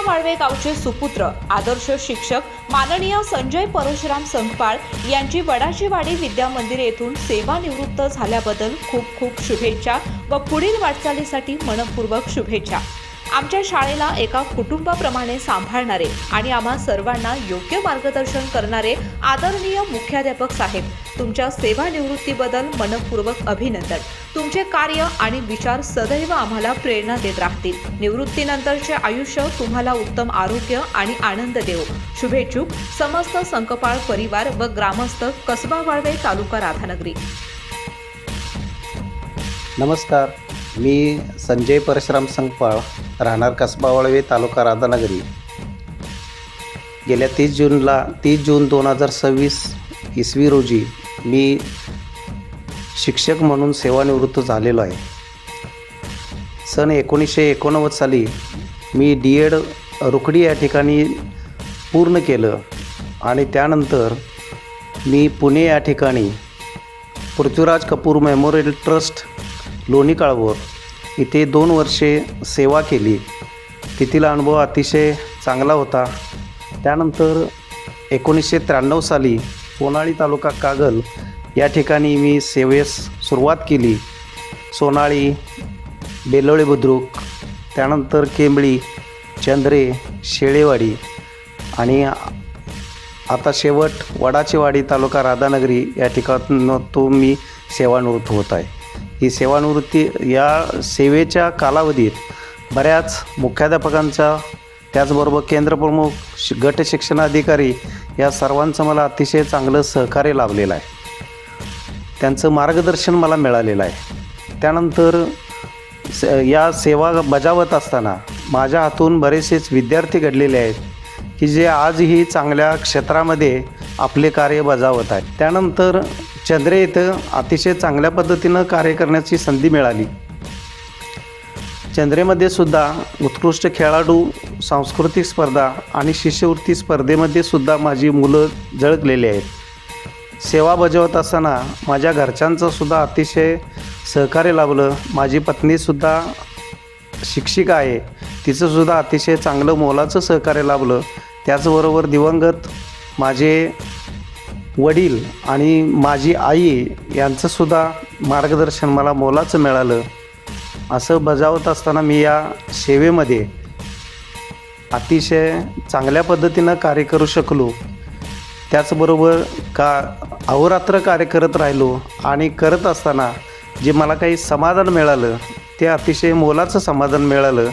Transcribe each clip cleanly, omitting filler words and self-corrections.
वाळवे गावचे सुपुत्र आदर्श शिक्षक माननीय संजय परशुराम संकपाळ यांची वडाचीवाडी विद्या मंदिर येथून सेवानिवृत्त झाल्याबद्दल खूप खूप शुभेच्छा व पुढील वाटचालीसाठी मनपूर्वक शुभेच्छा। आमच्या शाळेला एका कुटुंबाप्रमाणे सांभाळणारे आणि आम्हा सर्वांना योग्य मार्गदर्शन करणारे आदरणीय मुख्याध्यापक साहेब, तुमच्या सेवानिवृत्तीबद्दल मनपूर्वक अभिनंदन। तुमचे कार्य आणि विचार सदैव आम्हाला प्रेरणा देत राहतील। निवृत्तीनंतरचे आयुष्य तुम्हाला उत्तम आरोग्य आणि आनंद देवो। शुभेच्छुक समस्त संकपाळ परिवार व ग्रामस्थ, कसबा वाळवे, तालुका राधानगरी। नमस्कार, मी संजय परशुराम संकपाळ, राहणार कसबा वाळवे, तालुका राधानगरी। गेल्या 30 जून 2026 इसवी रोजी मी शिक्षक म्हणून सेवानिवृत्त झालेलो आहे। सन 1989 साली मी D.Ed रुकडी या ठिकाणी पूर्ण केलं आणि त्यानंतर मी पुणे या ठिकाणी पृथ्वीराज कपूर मेमोरियल ट्रस्ट लोणी काळभोर इथे 2 वर्षे सेवा केली। तेथील अनुभव अतिशय चांगला होता। त्यानंतर 1993 साली सोनाळी तालुका कागल या ठिकाणी मी सेवेस सुरुवात केली। सोनाळी, बेलोळे बुद्रुक, त्यानंतर केंबळी, चंद्रे, शेळेवाडी आणि आता शेवट वडाचीवाडी, तालुका राधानगरी या ठिकाणातून मी सेवानिवृत्त होत आहे। ही सेवानिवृत्ती या सेवेच्या कालावधीत बऱ्याच मुख्याध्यापकांचा, त्याचबरोबर केंद्रप्रमुख, गट शिक्षणाधिकारी या सर्वांचं मला अतिशय चांगलं सहकार्य लाभलेलं आहे। त्यांचं मार्गदर्शन मला मिळालेलं आहे। त्यानंतर या सेवा बजावत असताना माझ्या हातून बरेचसेच विद्यार्थी घडलेले आहेत की जे आजही चांगल्या क्षेत्रामध्ये आपले कार्य बजावत आहेत। त्यानंतर चंद्रे इथं अतिशय चांगल्या पद्धतीनं कार्य करण्याची संधी मिळाली। चंद्रेमध्ये सुद्धा उत्कृष्ट खेळाडू, सांस्कृतिक स्पर्धा आणि शिष्यवृत्ती स्पर्धेमध्ये सुद्धा माझी मुलं झळकलेली आहेत। सेवा बजावत असताना माझ्या घरच्यांचं सुद्धा अतिशय सहकार्य लाभलं। माझी पत्नीसुद्धा शिक्षिका आहे, तिचंसुद्धा अतिशय चांगलं मोलाचं सहकार्य लाभलं। त्याचबरोबर दिवंगत माझे वडील आणि माझी आई यांचंसुद्धा मार्गदर्शन मला मोलाचं मिळालं। असं बजावत असताना मी या सेवेमध्ये अतिशय चांगल्या पद्धतीनं कार्य करू शकलो। त्याचबरोबर अहोरात्र कार्य करत राहिलो आणि करत असताना जे मला काही समाधान मिळालं ते अतिशय मोलाचं समाधान मिळालं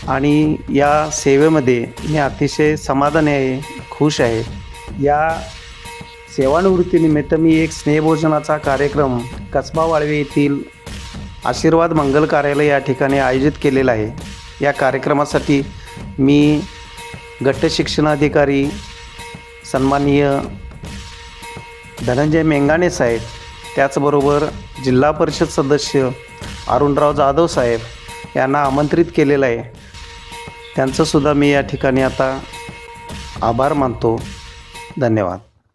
आणि या सेवेमध्ये मी अतिशय समाधानी आहे, खुश आहे। या सेवानिवृत्तीनिमित्त मी एक स्नेहभोजनाचा कार्यक्रम कसबा वाळवे येथील आशीर्वाद मंगल कार्यालय या ठिकाणी आयोजित केलेला आहे। या कार्यक्रमासाठी मी गट शिक्षणाधिकारी सन्माननीय धनंजय मेंगाणे साहेब, त्याचबरोबर जिल्हा परिषद सदस्य अरुणराव जाधव साहेब यांना आमंत्रित केलेलं आहे। त्यांचंसुद्धा मी या ठिकाणी आता आभार मानतो। धन्यवाद।